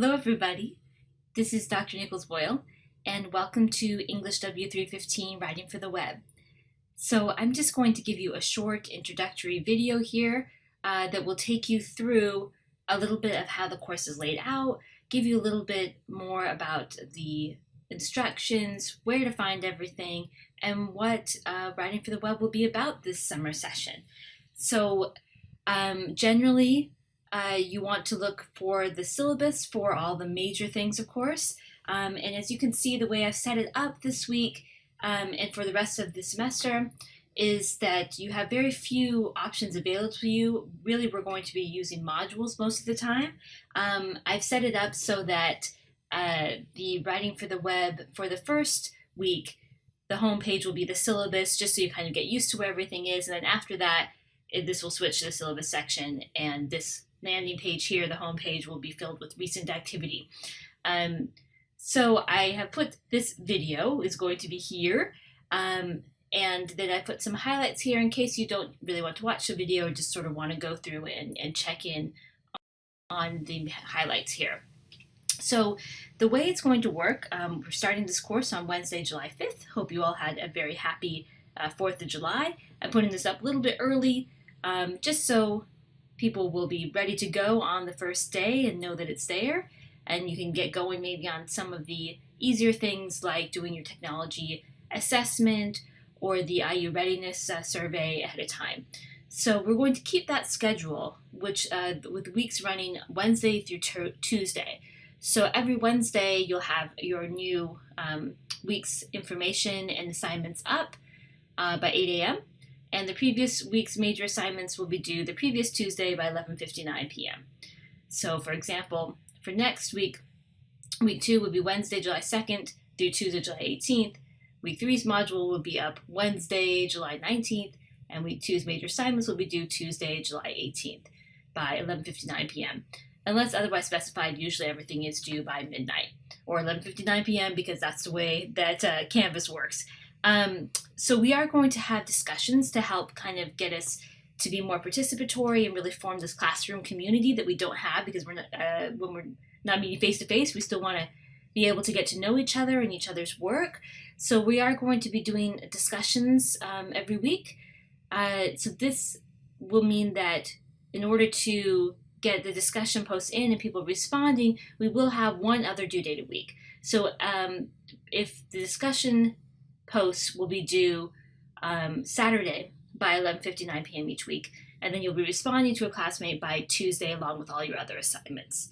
Hello everybody, this is Dr. Nichols-Boyle and welcome to English W315 Writing for the Web. So I'm just going to give you a short introductory video here that will take you through a little bit of how the course is laid out, give you a little bit more about the instructions, where to find everything, and what Writing for the Web will be about this summer session. So generally, you want to look for the syllabus for all the major things, of course. And as you can see, the way I've set it up this week and for the rest of the semester is that you have very few options available to you. Really, we're going to be using modules most of the time. I've set it up so that the Writing for the Web for the first week, the home page will be the syllabus, just so you kind of get used to where everything is. And then after that, this will switch to the syllabus section, and this landing page here, the home page, will be filled with recent activity. So I have put this video is going to be here, and then I put some highlights here in case you don't really want to watch the video or just sort of want to go through and check in on the highlights here. So the way it's going to work, we're starting this course on Wednesday, July 5th. Hope you all had a very happy 4th of July. I'm putting this up a little bit early just so people will be ready to go on the first day and know that it's there, and you can get going maybe on some of the easier things like doing your technology assessment or the IU readiness survey ahead of time. So we're going to keep that schedule, which with weeks running Wednesday through Tuesday. So every Wednesday you'll have your new week's information and assignments up by 8 a.m. And the previous week's major assignments will be due the previous Tuesday by 11:59 p.m. So for example, for next week, week 2 will be Wednesday, July 2nd through Tuesday, July 18th. Week 3's module will be up Wednesday, July 19th, and week 2's major assignments will be due Tuesday, July 18th by 11:59 p.m. Unless otherwise specified, usually everything is due by midnight or 11:59 p.m. because that's the way that Canvas works. So we are going to have discussions to help kind of get us to be more participatory and really form this classroom community that we don't have because we're not, when we're not meeting face to face, we still want to be able to get to know each other and each other's work. So we are going to be doing discussions every week. So this will mean that in order to get the discussion posts in and people responding, we will have one other due date a week. So if the discussion posts will be due Saturday by 11:59 p.m. each week, and then you'll be responding to a classmate by Tuesday along with all your other assignments.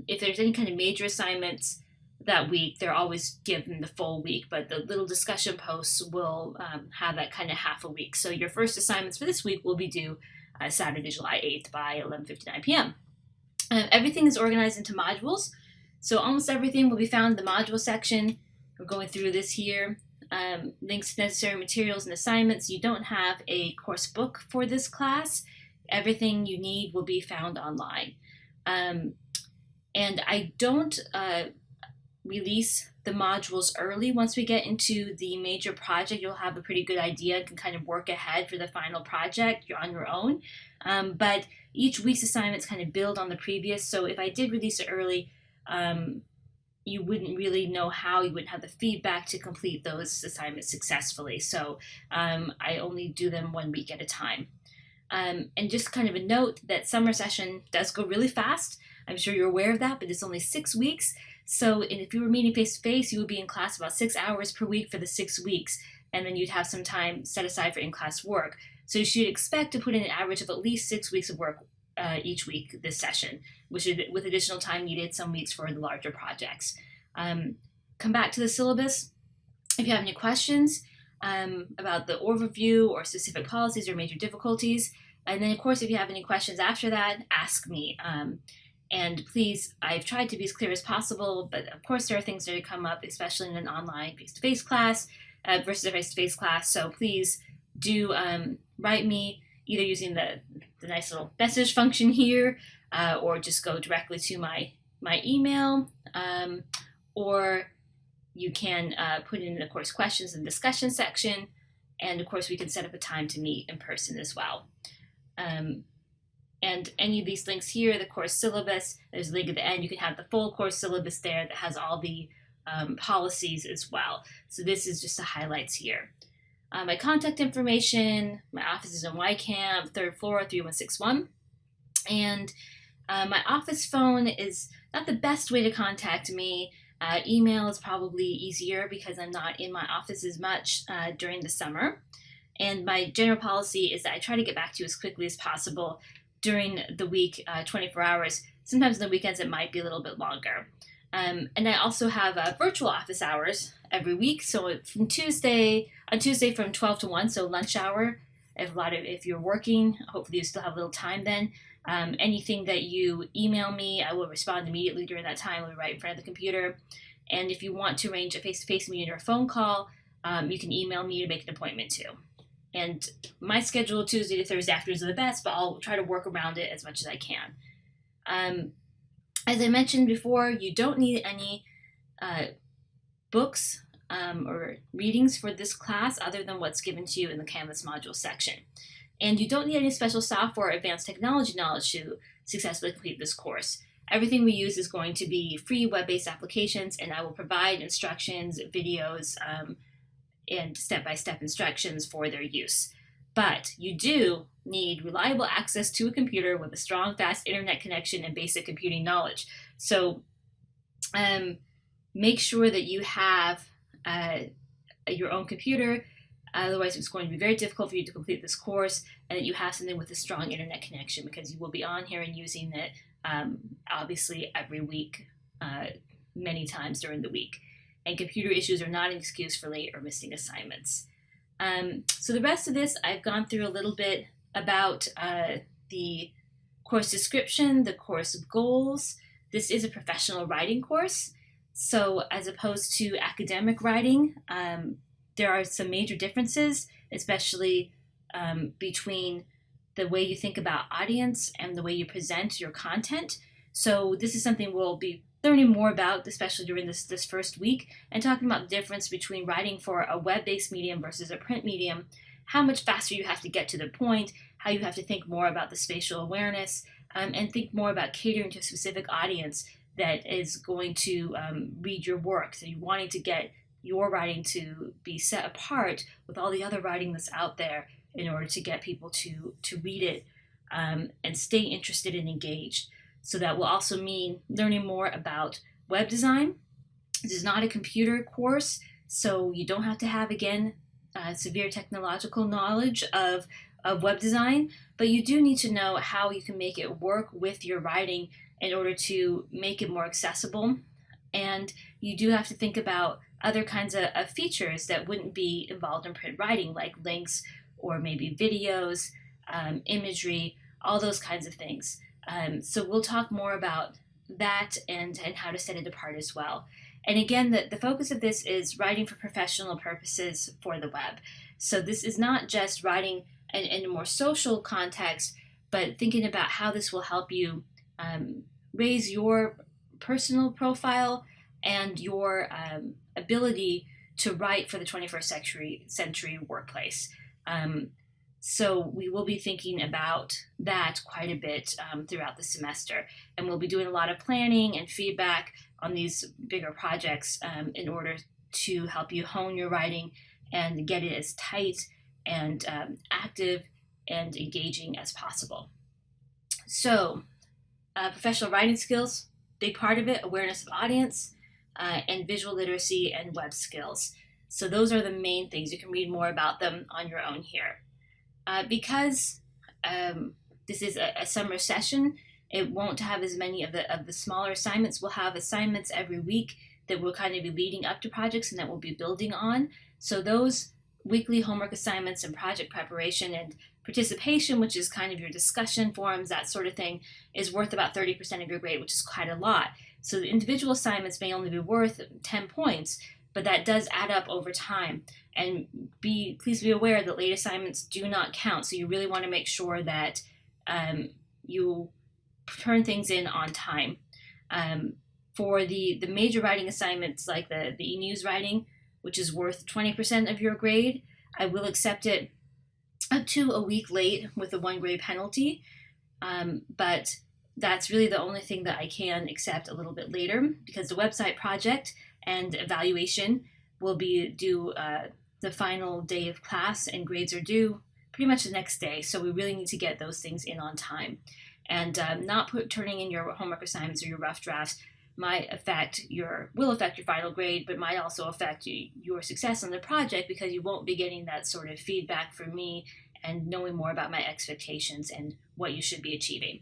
If there's any kind of major assignments that week, they're always given the full week, but the little discussion posts will have that kind of half a week. So your first assignments for this week will be due Saturday, July 8th by 11:59 p.m. Everything is organized into modules, so almost everything will be found in the module section. We're going through this here. Links to necessary materials and assignments. You don't have a course book for this class. Everything you need will be found online. And I don't release the modules early. Once we get into the major project, you'll have a pretty good idea and can kind of work ahead for the final project. You're on your own. But each week's assignments kind of build on the previous. So if I did release it early, you wouldn't really know how, you wouldn't have the feedback to complete those assignments successfully. So I only do them 1 week at a time. And just kind of a note that summer session does go really fast. I'm sure you're aware of that, but it's only 6 weeks. So if you were meeting face-to-face, you would be in class about 6 hours per week for the 6 weeks, and then you'd have some time set aside for in-class work. So you should expect to put in an average of at least 6 weeks of work each week this session, which is with additional time needed some weeks for the larger projects. Come back to the syllabus if you have any questions about the overview or specific policies or major difficulties. And then, of course, if you have any questions after that, ask me. And please, I've tried to be as clear as possible, but of course there are things that come up, especially in an online face-to-face class versus a face-to-face class. So please do write me either using the nice little message function here or just go directly to my email. Or you can put in, of course, questions in the discussion section. And, of course, we can set up a time to meet in person as well. And any of these links here, the course syllabus, there's a link at the end. You can have the full course syllabus there that has all the policies as well. So this is just the highlights here. My contact information, my office is in YCamp, 3rd floor, 3161. And my office phone is not the best way to contact me. Email is probably easier because I'm not in my office as much during the summer. And my general policy is that I try to get back to you as quickly as possible during the week, 24 hours. Sometimes on the weekends it might be a little bit longer. And I also have virtual office hours every week. So on Tuesday from 12 to 1, so lunch hour. If you're working, hopefully you still have a little time then. Anything that you email me, I will respond immediately during that time. I'll be right in front of the computer. And if you want to arrange a face-to-face meeting or a phone call, you can email me to make an appointment too. And my schedule Tuesday to Thursday afternoons are the best, but I'll try to work around it as much as I can. As I mentioned before, you don't need any books or readings for this class other than what's given to you in the Canvas module section. And you don't need any special software or advanced technology knowledge to successfully complete this course. Everything we use is going to be free web-based applications, and I will provide instructions, videos, and step-by-step instructions for their use. But you do need reliable access to a computer with a strong, fast internet connection and basic computing knowledge. So make sure that you have your own computer. Otherwise, it's going to be very difficult for you to complete this course, and that you have something with a strong internet connection, because you will be on here and using it obviously every week, many times during the week. And computer issues are not an excuse for late or missing assignments. So the rest of this, I've gone through a little bit about the course description, the course goals. This is a professional writing course. So as opposed to academic writing, there are some major differences, especially between the way you think about audience and the way you present your content. So this is something we'll be learning more about, especially during this first week, and talking about the difference between writing for a web-based medium versus a print medium, how much faster you have to get to the point, how you have to think more about the spatial awareness, and think more about catering to a specific audience that is going to read your work. So you're wanting to get your writing to be set apart with all the other writing that's out there in order to get people to read it and stay interested and engaged. So that will also mean learning more about web design. This is not a computer course, so you don't have to have, again, severe technological knowledge of web design, but you do need to know how you can make it work with your writing in order to make it more accessible. And you do have to think about other kinds of features that wouldn't be involved in print writing, like links or maybe videos, imagery, all those kinds of things. So we'll talk more about that and how to set it apart as well. And again, the focus of this is writing for professional purposes for the web. So this is not just writing in a more social context, but thinking about how this will help you raise your personal profile and your ability to write for the 21st century workplace. So we will be thinking about that quite a bit throughout the semester. And we'll be doing a lot of planning and feedback on these bigger projects in order to help you hone your writing and get it as tight and active and engaging as possible. So professional writing skills, big part of it, awareness of audience, and visual literacy and web skills. So those are the main things. You can read more about them on your own here. Because this is a summer session, it won't have as many of the smaller assignments. We'll have assignments every week that will kind of be leading up to projects and that we'll be building on. So those weekly homework assignments and project preparation and participation, which is kind of your discussion forums, that sort of thing, is worth about 30% of your grade, which is quite a lot. So the individual assignments may only be worth 10 points, but that does add up over time. And please be aware that late assignments do not count. So you really want to make sure that you turn things in on time. For the major writing assignments, like the e-news writing, which is worth 20% of your grade, I will accept it up to a week late with a 1 grade penalty. but that's really the only thing that I can accept a little bit later, because the website project and evaluation will be due the final day of class, and grades are due pretty much the next day. So we really need to get those things in on time. And not turning in your homework assignments or your rough drafts will affect your final grade, but might also affect your success on the project, because you won't be getting that sort of feedback from me and knowing more about my expectations and what you should be achieving.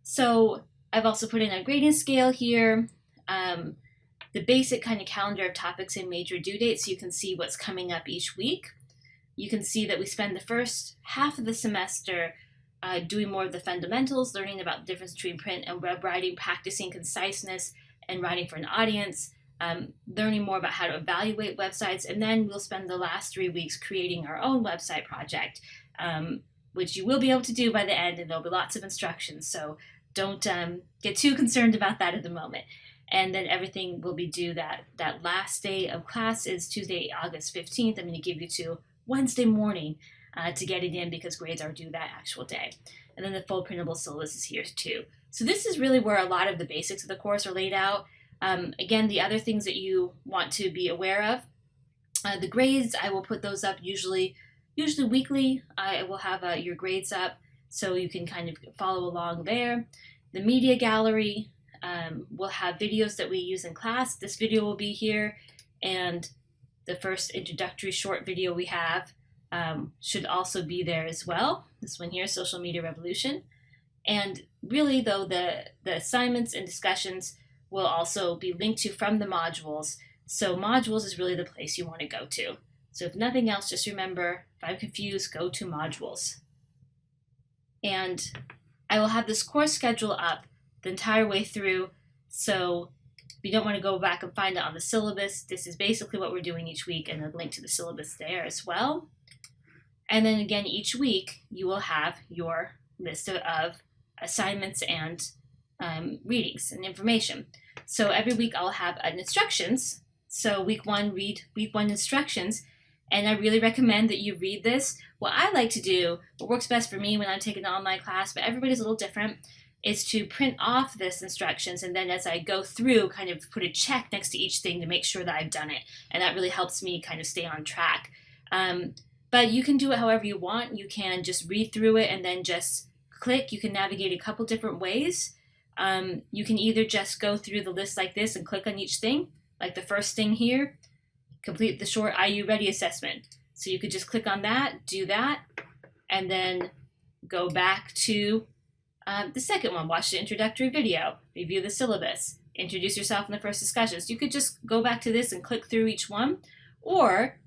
So I've also put in a grading scale here, the basic kind of calendar of topics and major due dates, so you can see what's coming up each week. You can see that we spend the first half of the semester doing more of the fundamentals, learning about the difference between print and web writing, practicing conciseness and writing for an audience, learning more about how to evaluate websites, and then we'll spend the last 3 weeks creating our own website project, which you will be able to do by the end, and there'll be lots of instructions, so don't get too concerned about that at the moment. And then everything will be due that last day of class is Tuesday, August 15th. I'm going to give you to Wednesday morning to get it in, because grades are due that actual day. And then the full printable syllabus is here too. So this is really where a lot of the basics of the course are laid out. Again, the other things that you want to be aware of, the grades, I will put those up usually weekly. I will have your grades up so you can kind of follow along there. The media gallery will have videos that we use in class. This video will be here, and the first introductory short video we have should also be there as well. This one here, Social Media Revolution. And really, though, the assignments and discussions will also be linked to from the modules. So modules is really the place you want to go to. So if nothing else, just remember, if I'm confused, go to modules. And I will have this course schedule up the entire way through. So if you don't want to go back and find it on the syllabus, this is basically what we're doing each week, and a link to the syllabus there as well. And then again, each week you will have your list of assignments and readings and information. So every week I'll have an instructions. So week 1, read week 1 instructions. And I really recommend that you read this. What I like to do, what works best for me when I'm taking an online class, but everybody's a little different, is to print off this instructions, and then as I go through, kind of put a check next to each thing to make sure that I've done it. And that really helps me kind of stay on track. But you can do it however you want. You can just read through it and then just click. You can navigate a couple different ways. You can either just go through the list like this and click on each thing, like the first thing here, complete the short IU Ready assessment. So you could just click on that, do that, and then go back to the second one, watch the introductory video, review the syllabus, introduce yourself in the first discussions. You could just go back to this and click through each one, or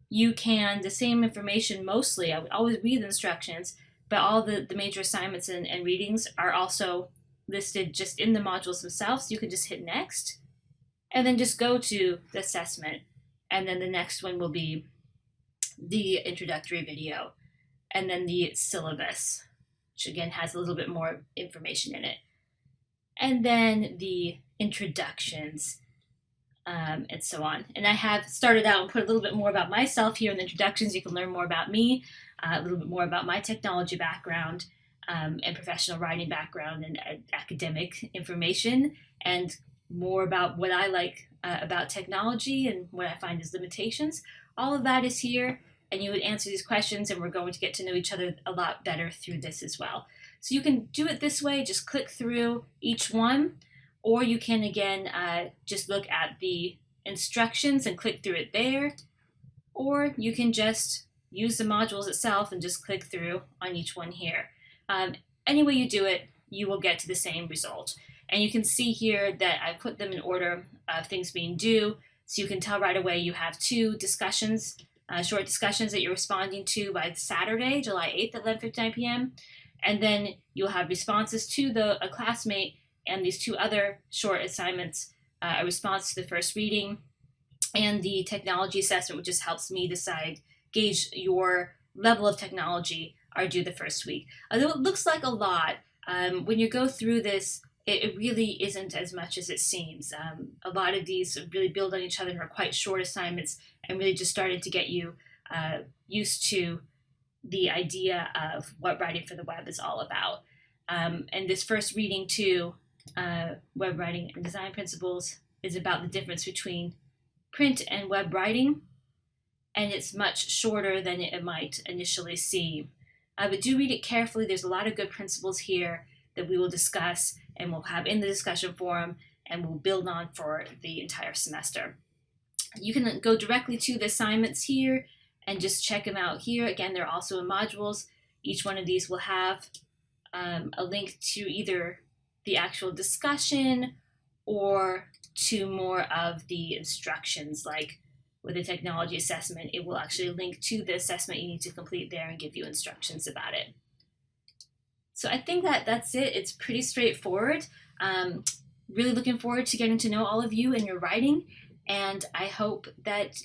you can, the same information mostly, I would always read the instructions, but all the major assignments and readings are also listed just in the modules themselves. So you can just hit next, and then just go to the assessment, and then the next one will be the introductory video, and then the syllabus, which again has a little bit more information in it. And then the introductions, and so on. And I have started out and put a little bit more about myself here in the introductions. You can learn more about me, a little bit more about my technology background, and professional writing background, and academic information, and more about what I like about technology and what I find as limitations. All of that is here, and you would answer these questions, and we're going to get to know each other a lot better through this as well. So you can do it this way, just click through each one, or you can again just look at the instructions and click through it there, or you can just use the modules itself and just click through on each one here. Any way you do it, you will get to the same result. And you can see here that I put them in order of things being due, so you can tell right away you have 2 discussions, short discussions that you're responding to by Saturday, July 8th at 11:59 p.m. And then you'll have responses to a classmate and these 2 other short assignments, a response to the first reading, and the technology assessment, which just helps me gauge your level of technology, are due the first week. Although it looks like a lot, when you go through this, it really isn't as much as it seems. A lot of these really build on each other and are quite short assignments, and really just started to get you used to the idea of what writing for the web is all about. And this first reading too, Web Writing and Design Principles, is about the difference between print and web writing, and it's much shorter than it might initially seem. But do read it carefully. There's a lot of good principles here that we will discuss and we'll have in the discussion forum and we'll build on for the entire semester. You can go directly to the assignments here and just check them out here. Again, they're also in modules. Each one of these will have a link to either the actual discussion or to more of the instructions. Like with a technology assessment, it will actually link to the assessment you need to complete there and give you instructions about it. So I think that's it. It's pretty straightforward. Really looking forward to getting to know all of you and your writing, and I hope that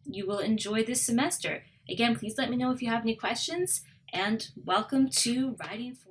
you will enjoy this semester. Again, please let me know if you have any questions, and welcome to Writing for